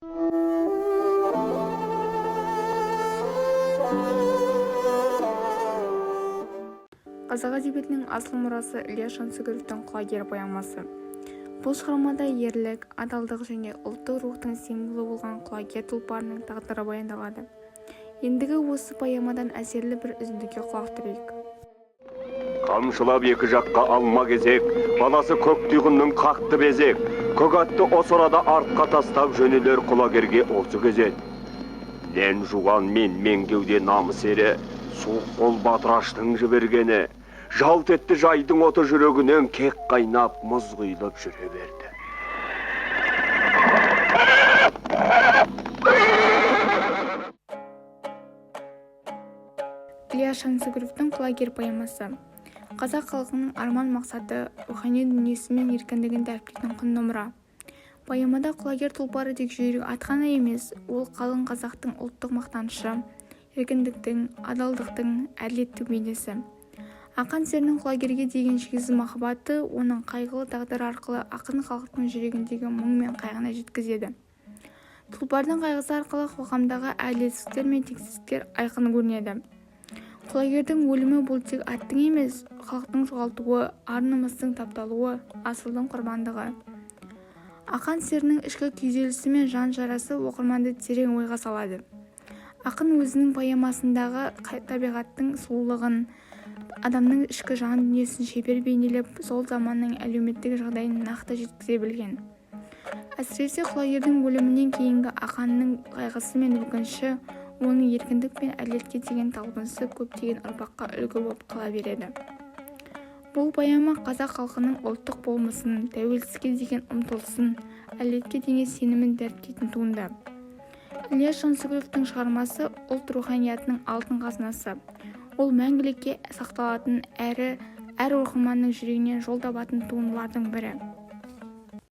Қазақ әдебиетінің асыл мұрасы Ілияс Жансүгіровтің құлагер поэмасы. Бұл шығармада ерлік, адалдық және ұлттық рухтың символы болған құлагер тұлпарының тағдыры баяндалады. Ендігі осы поэмадан әсерлі бір үзіндіге құлақ түрейік. Қамшылап екі жаққа алма кезек, баласы көк түйгіннің қақты безек, көк атты осы арада артқа тастап жөнелер құлагерге осы кезет. Лен жуған мен кеуде намыс ере, суық қол батыраштың жібергені, жалт етті жайдың оты жүрегінен кек қайнап мұз құйылып жүре берді. Ілияс Жансүгіровтің құлагер поэмасы. Қазақ халқының арман мақсаты, рухани дүниесі мен еркіндігін дәріптейтін құнды мұра. Поэмада құлагер тұлпары тек жүйрік ат қана емес, ол қалың қазақтың ұлттық мақтанышы, еркіндіктің, адалдықтың, әділеттің бейнесі. Ақан серінің құлагерге деген шексіз махаббаты оның қайғылы тағдыры арқылы ақын халықтың жүрегіндегі мұң мен қайғыны жеткізеді. Тұлпардың қайғысы арқылы қоғамдағы әділетсіздіктер мен теңсіздіктер айқын көрінеді. Құлагердің өлімі бұл тек аттың емес, халықтың жоғалтуы, ар-намыстың тапталуы, асылдың құрбандығы. Ақан серінің ішкі күйзелісі мен жан жарасы оқырманды терең ойға салады. Ақын өзінің поэмасындағы табиғаттың сұлулығын, адамның ішкі жан дүниесін шебер бейнелеп, сол заманның әлеуметтік жағдайын нақты жеткізе білген. Әсіресе құлагердің өлімінен кейінгі ақанның қайғысы мен өкініші, оның еркіндік пен әділетке деген талпынысы көптеген ұрпаққа үлгі болып қала береді. Бұл поэма қазақ халқының ұлттық болмысын, тәуелсіздікке деген ұмтылысын, әділетке деген сенімін дәріптейтін туынды. Ілияс Жансүгіровтің шығармасы ұлт руханиятының алтын қазынасы. Ол мәңгілікке сақталатын әрі әр оқырманның жүрегінен жол табатын туындылардың бірі.